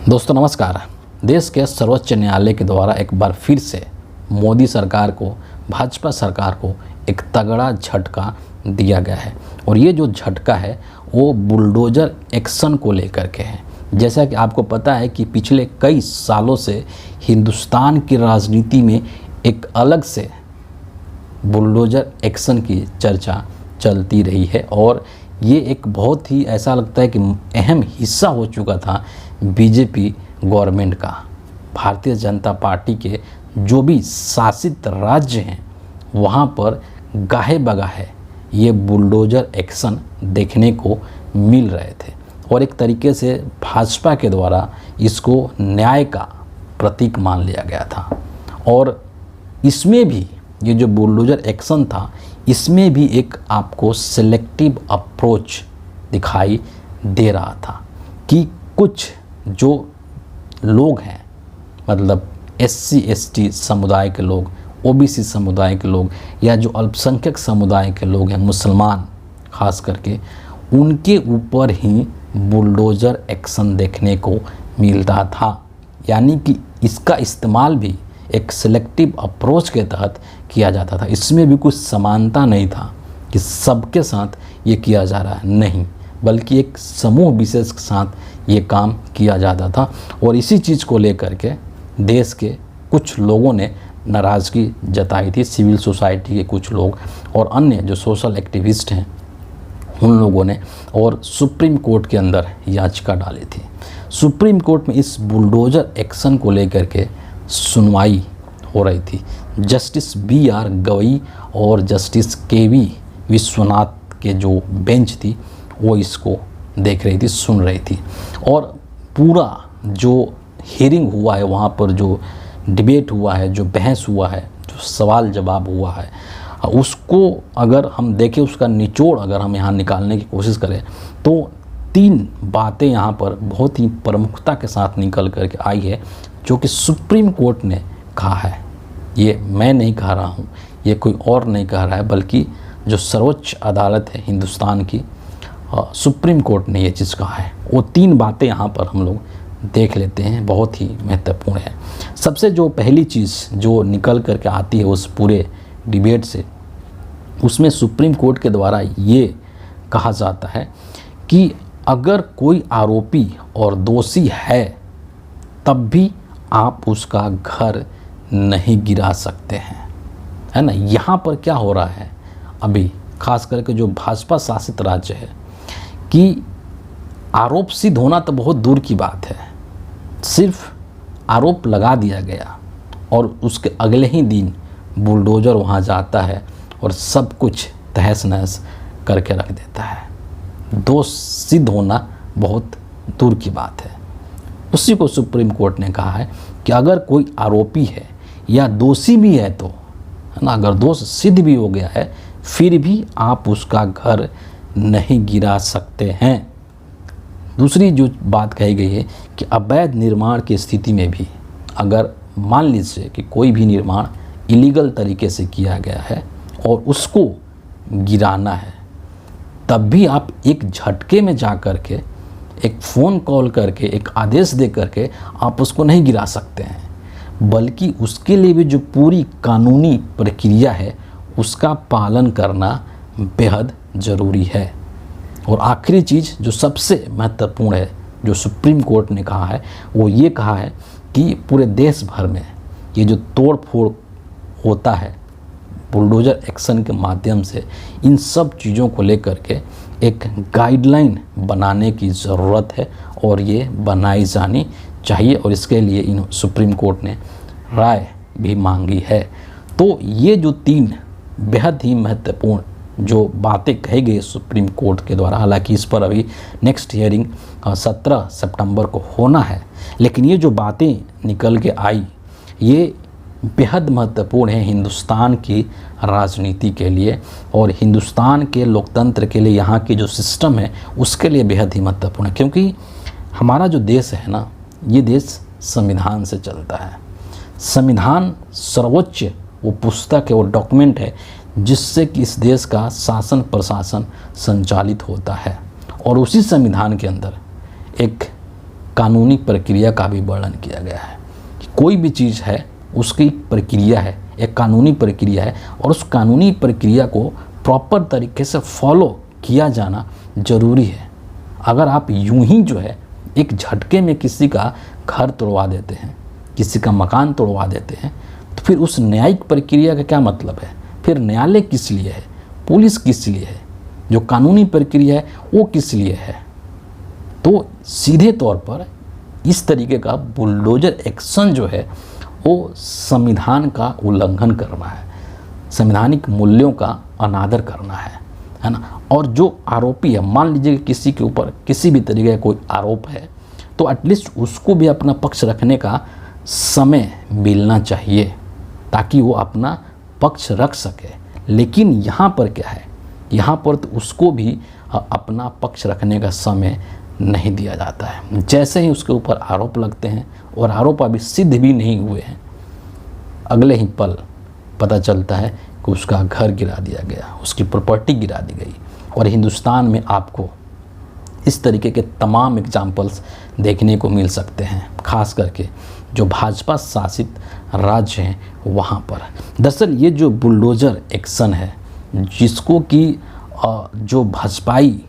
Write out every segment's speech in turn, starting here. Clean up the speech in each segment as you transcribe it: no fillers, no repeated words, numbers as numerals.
दोस्तों नमस्कार। देश के सर्वोच्च न्यायालय के द्वारा एक बार फिर से मोदी सरकार को, भाजपा सरकार को एक तगड़ा झटका दिया गया है और ये जो झटका है वो बुलडोज़र एक्शन को लेकर के है। जैसा कि आपको पता है कि पिछले कई सालों से हिंदुस्तान की राजनीति में एक अलग से बुलडोज़र एक्शन की चर्चा चलती रही है और ये एक बहुत ही ऐसा लगता है कि अहम हिस्सा हो चुका था बीजेपी गवर्नमेंट का। भारतीय जनता पार्टी के जो भी शासित राज्य हैं वहाँ पर गाहे बगाहे ये बुलडोज़र एक्शन देखने को मिल रहे थे और एक तरीके से भाजपा के द्वारा इसको न्याय का प्रतीक मान लिया गया था। और इसमें भी ये जो बुलडोज़र एक्शन था इसमें भी एक आपको सिलेक्टिव अप्रोच दिखाई दे रहा था कि कुछ जो लोग हैं, मतलब SC ST समुदाय के लोग, OBC समुदाय के लोग या जो अल्पसंख्यक समुदाय के लोग हैं, मुसलमान खास करके, उनके ऊपर ही बुलडोज़र एक्शन देखने को मिलता था। यानी कि इसका इस्तेमाल भी एक सिलेक्टिव अप्रोच के तहत किया जाता था। इसमें भी कुछ समानता नहीं था कि सबके साथ ये किया जा रहा है, नहीं, बल्कि एक समूह विशेष के साथ ये काम किया जाता था। और इसी चीज़ को लेकर के देश के कुछ लोगों ने नाराज़गी जताई थी। सिविल सोसाइटी के कुछ लोग और अन्य जो सोशल एक्टिविस्ट हैं उन लोगों ने, और सुप्रीम कोर्ट के अंदर याचिका डाली थी। सुप्रीम कोर्ट में इस बुलडोज़र एक्शन को लेकर के सुनवाई हो रही थी। जस्टिस BR गवई और जस्टिस KV विश्वनाथ के जो बेंच थी वो इसको देख रही थी, सुन रही थी। और पूरा जो हियरिंग हुआ है, वहाँ पर जो डिबेट हुआ है, जो बहस हुआ है, जो सवाल जवाब हुआ है, उसको अगर हम देखें, उसका निचोड़ अगर हम यहाँ निकालने की कोशिश करें तो 3 बातें यहाँ पर बहुत ही प्रमुखता के साथ निकल करके आई है जो कि सुप्रीम कोर्ट ने कहा है। ये मैं नहीं कह रहा हूँ, ये कोई और नहीं कह रहा है, बल्कि जो सर्वोच्च अदालत है हिंदुस्तान की, सुप्रीम कोर्ट ने ये चीज़ कहा है। वो 3 बातें यहाँ पर हम लोग देख लेते हैं, बहुत ही महत्वपूर्ण है। सबसे जो पहली चीज़ जो निकल करके आती है उस पूरे डिबेट से, उसमें सुप्रीम कोर्ट के द्वारा ये कहा जाता है कि अगर कोई आरोपी और दोषी है तब भी आप उसका घर नहीं गिरा सकते हैं, है ना। यहाँ पर क्या हो रहा है अभी, खास करके जो भाजपा शासित राज्य है, कि आरोप सिद्ध होना तो बहुत दूर की बात है, सिर्फ आरोप लगा दिया गया और उसके अगले ही दिन बुलडोज़र वहाँ जाता है और सब कुछ तहस नहस करके रख देता है। दोष सिद्ध होना बहुत दूर की बात है। उसी को सुप्रीम कोर्ट ने कहा है कि अगर कोई आरोपी है या दोषी भी है तो, है ना, अगर दोष सिद्ध भी हो गया है फिर भी आप उसका घर नहीं गिरा सकते हैं। दूसरी जो बात कही गई है कि अवैध निर्माण की स्थिति में भी अगर मान लीजिए कि कोई भी निर्माण इलीगल तरीके से किया गया है और उसको गिराना है, तब भी आप एक झटके में जा कर के, एक फ़ोन कॉल करके, एक आदेश दे करके आप उसको नहीं गिरा सकते हैं, बल्कि उसके लिए भी जो पूरी कानूनी प्रक्रिया है उसका पालन करना बेहद ज़रूरी है। और आखिरी चीज़ जो सबसे महत्वपूर्ण है जो सुप्रीम कोर्ट ने कहा है, वो ये कहा है कि पूरे देश भर में ये जो तोड़ फोड़ होता है बुलडोज़र एक्शन के माध्यम से, इन सब चीज़ों को लेकर के एक गाइडलाइन बनाने की ज़रूरत है और ये बनाई जानी चाहिए और इसके लिए इन सुप्रीम कोर्ट ने राय भी मांगी है। तो ये जो 3 बेहद ही महत्वपूर्ण जो बातें कही गई सुप्रीम कोर्ट के द्वारा, हालांकि इस पर अभी नेक्स्ट हियरिंग 17 सितंबर को होना है, लेकिन ये जो बातें निकल के आई ये बेहद महत्वपूर्ण है हिंदुस्तान की राजनीति के लिए और हिंदुस्तान के लोकतंत्र के लिए, यहाँ की जो सिस्टम है उसके लिए बेहद ही महत्वपूर्ण है। क्योंकि हमारा जो देश है ना, ये देश संविधान से चलता है। संविधान सर्वोच्च वो पुस्तक है, वो डॉक्यूमेंट है जिससे कि इस देश का शासन प्रशासन संचालित होता है। और उसी संविधान के अंदर एक कानूनी प्रक्रिया का भी वर्णन किया गया है कि कोई भी चीज़ है उसकी एक प्रक्रिया है, एक कानूनी प्रक्रिया है, और उस कानूनी प्रक्रिया को प्रॉपर तरीके से फॉलो किया जाना ज़रूरी है। अगर आप यूं ही जो है एक झटके में किसी का घर तोड़वा देते हैं, किसी का मकान तोड़वा देते हैं, तो फिर उस न्यायिक प्रक्रिया का क्या मतलब है? फिर न्यायालय किस लिए है? पुलिस किस लिए है? जो कानूनी प्रक्रिया है वो किस लिए है? तो सीधे तौर पर इस तरीके का बुलडोजर एक्शन जो है वो संविधान का उल्लंघन करना है, संवैधानिक मूल्यों का अनादर करना है ना। और जो आरोपी है, मान लीजिए कि किसी के ऊपर किसी भी तरीके का कोई आरोप है, तो एटलीस्ट उसको भी अपना पक्ष रखने का समय मिलना चाहिए ताकि वो अपना पक्ष रख सके। लेकिन यहाँ पर क्या है, यहाँ पर तो उसको भी अपना पक्ष रखने का समय नहीं दिया जाता है। जैसे ही उसके ऊपर आरोप लगते हैं और आरोप अभी सिद्ध भी नहीं हुए हैं, अगले ही पल पता चलता है कि उसका घर गिरा दिया गया, उसकी प्रॉपर्टी गिरा दी गई। और हिंदुस्तान में आपको इस तरीके के तमाम एग्जाम्पल्स देखने को मिल सकते हैं, खास करके जो भाजपा शासित राज्य हैं वहाँ पर। दरअसल ये जो बुलडोज़र एक्शन है, जिसको कि जो भाजपाई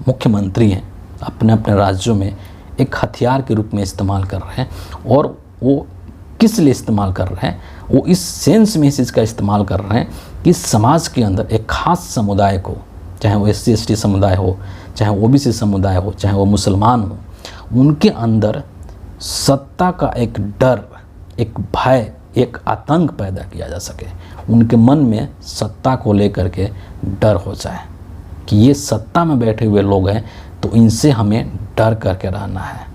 मुख्यमंत्री हैं अपने अपने राज्यों में एक हथियार के रूप में इस्तेमाल कर रहे हैं, और वो किस लिए इस्तेमाल कर रहे हैं? वो इस सेंस में इस इसका इस्तेमाल कर रहे हैं कि समाज के अंदर एक ख़ास समुदाय को, चाहे वो SC ST समुदाय हो, चाहे OBC समुदाय हो, चाहे वो मुसलमान हो, उनके अंदर सत्ता का एक डर, एक भय, एक आतंक पैदा किया जा सके। उनके मन में सत्ता को लेकर के डर हो जाए कि ये सत्ता में बैठे हुए लोग हैं तो इनसे हमें डर करके रहना है,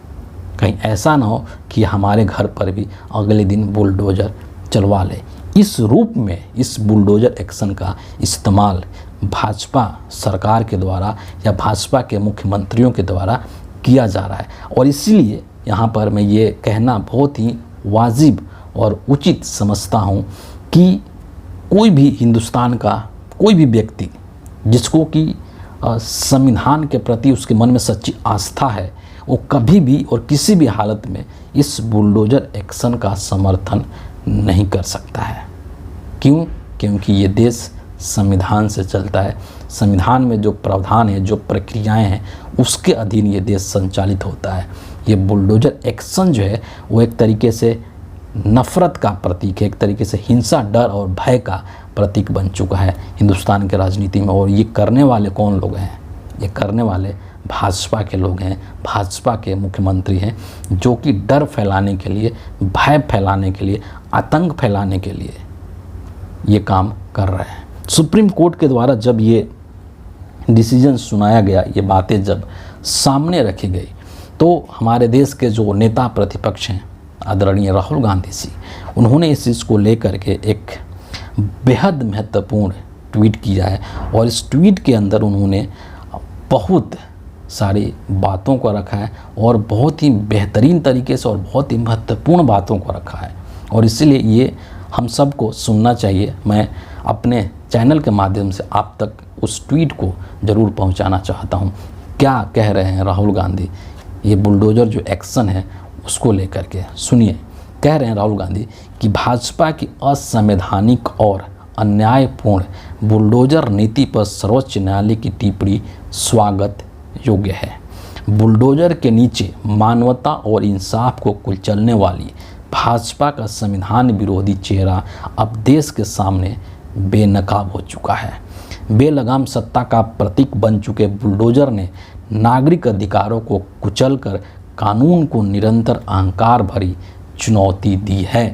कहीं ऐसा ना हो कि हमारे घर पर भी अगले दिन बुलडोज़र चलवा ले। इस रूप में इस बुलडोज़र एक्शन का इस्तेमाल भाजपा सरकार के द्वारा या भाजपा के मुख्यमंत्रियों के द्वारा किया जा रहा है। और इसीलिए यहाँ पर मैं ये कहना बहुत ही वाजिब और उचित समझता हूँ कि कोई भी हिंदुस्तान का कोई भी व्यक्ति जिसको कि संविधान के प्रति उसके मन में सच्ची आस्था है, वो कभी भी और किसी भी हालत में इस बुलडोज़र एक्शन का समर्थन नहीं कर सकता है। क्यों? क्योंकि ये देश संविधान से चलता है। संविधान में जो प्रावधान है, जो प्रक्रियाएं हैं, उसके अधीन ये देश संचालित होता है। ये बुलडोज़र एक्शन जो है वो एक तरीके से नफ़रत का प्रतीक है, एक तरीके से हिंसा, डर और भय का प्रतीक बन चुका है हिंदुस्तान के राजनीति में। और ये करने वाले कौन लोग हैं? ये करने वाले भाजपा के लोग हैं, भाजपा के मुख्यमंत्री हैं, जो कि डर फैलाने के लिए, भय फैलाने के लिए, आतंक फैलाने के लिए ये काम कर रहे हैं। सुप्रीम कोर्ट के द्वारा जब ये डिसीजन सुनाया गया, ये बातें जब सामने रखी गई, तो हमारे देश के जो नेता प्रतिपक्ष हैं आदरणीय राहुल गांधी जी, उन्होंने इस चीज़ को लेकर के एक बेहद महत्वपूर्ण ट्वीट किया है। और इस ट्वीट के अंदर उन्होंने बहुत सारी बातों को रखा है और बहुत ही बेहतरीन तरीके से और बहुत ही महत्वपूर्ण बातों को रखा है, और इसीलिए ये हम सबको सुनना चाहिए। मैं अपने चैनल के माध्यम से आप तक उस ट्वीट को ज़रूर पहुंचाना चाहता हूं। क्या कह रहे हैं राहुल गांधी ये बुलडोज़र जो एक्शन है उसको लेकर के? सुनिए। कह रहे हैं राहुल गांधी कि भाजपा की असंवैधानिक और अन्यायपूर्ण बुलडोज़र नीति पर सर्वोच्च न्यायालय की टिप्पणी स्वागत योग्य है। बुलडोज़र के नीचे मानवता और इंसाफ को कुचलने वाली भाजपा का संविधान विरोधी चेहरा अब देश के सामने बेनकाब हो चुका है। बेलगाम सत्ता का प्रतीक बन चुके बुलडोज़र ने नागरिक अधिकारों को कुचलकर कानून को निरंतर अहंकार भरी चुनौती दी है।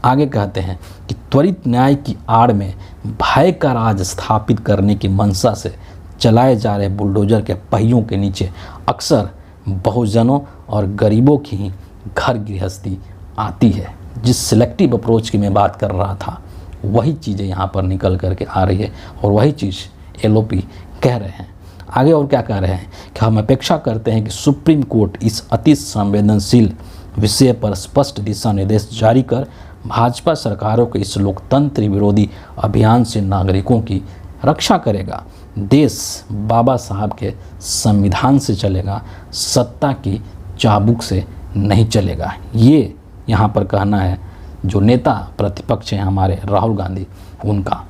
आगे कहते हैं कि त्वरित न्याय की आड़ में भय का राज स्थापित करने की मंशा से चलाए जा रहे बुलडोज़र के पहियों के नीचे अक्सर बहुजनों और गरीबों की ही घर गृहस्थी आती है। जिस सिलेक्टिव अप्रोच की मैं बात कर रहा था, वही चीज़ें यहाँ पर निकल करके आ रही है और वही चीज़ LOP कह रहे हैं। आगे और क्या कह रहे हैं कि हम अपेक्षा करते हैं कि सुप्रीम कोर्ट इस अति संवेदनशील विषय पर स्पष्ट दिशा निर्देश जारी कर भाजपा सरकारों के इस लोकतंत्र विरोधी अभियान से नागरिकों की रक्षा करेगा। देश बाबा साहब के संविधान से चलेगा, सत्ता की चाबुक से नहीं चलेगा। ये यहाँ पर कहना है जो नेता प्रतिपक्ष हैं हमारे राहुल गांधी उनका।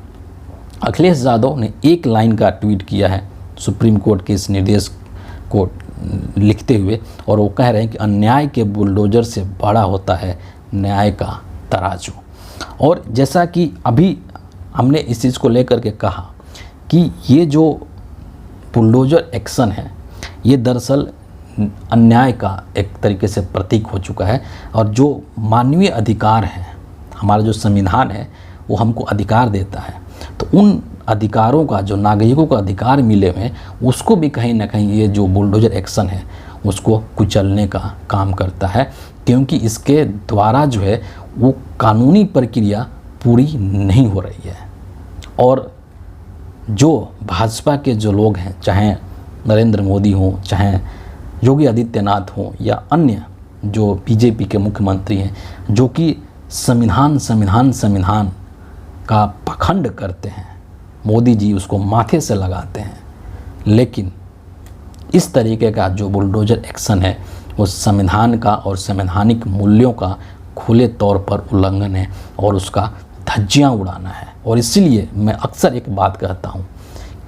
अखिलेश यादव ने एक लाइन का ट्वीट किया है सुप्रीम कोर्ट के इस निर्देश को लिखते हुए, और वो कह रहे हैं कि अन्याय के बुलडोजर से बड़ा होता है न्याय का तराजू। और जैसा कि अभी हमने इस चीज़ को लेकर के कहा कि ये जो बुलडोजर एक्शन है ये दरअसल अन्याय का एक तरीके से प्रतीक हो चुका है, और जो मानवीय अधिकार है, हमारा जो संविधान है वो हमको अधिकार देता है, तो उन अधिकारों का, जो नागरिकों को अधिकार मिले हुए हैं, उसको भी कहीं ना कहीं ये जो बुलडोजर एक्शन है उसको कुचलने का काम करता है, क्योंकि इसके द्वारा जो है वो कानूनी प्रक्रिया पूरी नहीं हो रही है। और जो भाजपा के जो लोग हैं, चाहे नरेंद्र मोदी हों, चाहे योगी आदित्यनाथ हों, या अन्य जो बीजेपी के मुख्यमंत्री हैं, जो कि संविधान का पखंड करते हैं, मोदी जी उसको माथे से लगाते हैं, लेकिन इस तरीके का जो बुलडोजर एक्शन है वो संविधान का और संवैधानिक मूल्यों का खुले तौर पर उल्लंघन है और उसका धज्जियां उड़ाना है। और इसीलिए मैं अक्सर एक बात कहता हूं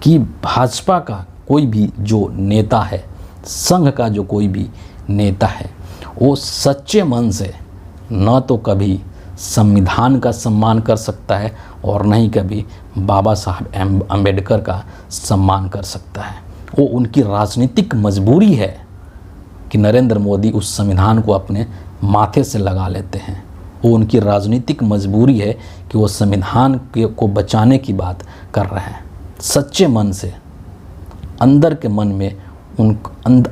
कि भाजपा का कोई भी जो नेता है, संघ का जो कोई भी नेता है, वो सच्चे मन से न तो कभी संविधान का सम्मान कर सकता है और न ही कभी बाबा साहब अम्बेडकर का सम्मान कर सकता है। वो उनकी राजनीतिक मजबूरी है कि नरेंद्र मोदी उस संविधान को अपने माथे से लगा लेते हैं। वो उनकी राजनीतिक मजबूरी है कि वो संविधान को बचाने की बात कर रहे हैं सच्चे मन से। अंदर के मन में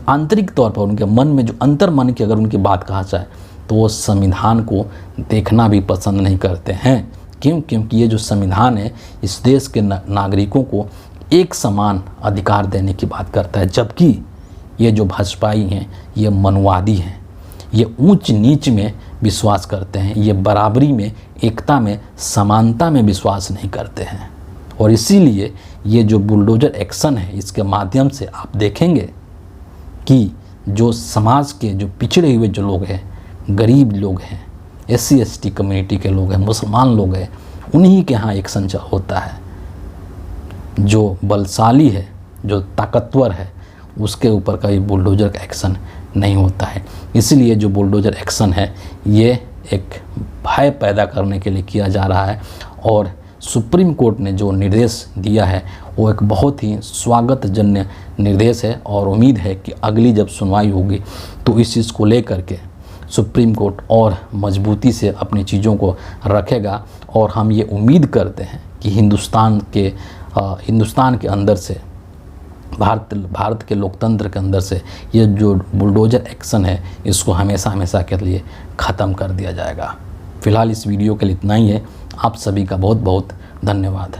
आंतरिक तौर पर उनके मन में जो अंतर मन की अगर उनकी बात कहा जाए तो वो संविधान को देखना भी पसंद नहीं करते हैं। क्योंकि ये जो संविधान है इस देश के नागरिकों को एक समान अधिकार देने की बात करता है, जबकि ये जो भाजपाई हैं ये मनवादी हैं, ये ऊंच नीच में विश्वास करते हैं, ये बराबरी में, एकता में, समानता में विश्वास नहीं करते हैं। और इसीलिए ये जो बुलडोजर एक्शन है इसके माध्यम से आप देखेंगे कि जो समाज के जो पिछड़े हुए जो लोग हैं, गरीब लोग हैं, SC ST कम्युनिटी के लोग हैं, मुसलमान लोग हैं, उन्हीं के यहाँ एक संचार होता है। जो बलशाली है, जो ताकतवर है, उसके ऊपर कभी बुलडोजर का एक्शन नहीं होता है। इसलिए जो बुलडोजर एक्शन है ये एक भय पैदा करने के लिए किया जा रहा है, और सुप्रीम कोर्ट ने जो निर्देश दिया है वो एक बहुत ही स्वागतजन्य निर्देश है। और उम्मीद है कि अगली जब सुनवाई होगी तो इस चीज़ को लेकर के सुप्रीम कोर्ट और मजबूती से अपनी चीज़ों को रखेगा। और हम ये उम्मीद करते हैं कि हिंदुस्तान के अंदर से, भारत के लोकतंत्र के अंदर से ये जो बुलडोजर एक्शन है इसको हमेशा के लिए ख़त्म कर दिया जाएगा। फ़िलहाल इस वीडियो के लिए इतना ही है। आप सभी का बहुत बहुत धन्यवाद।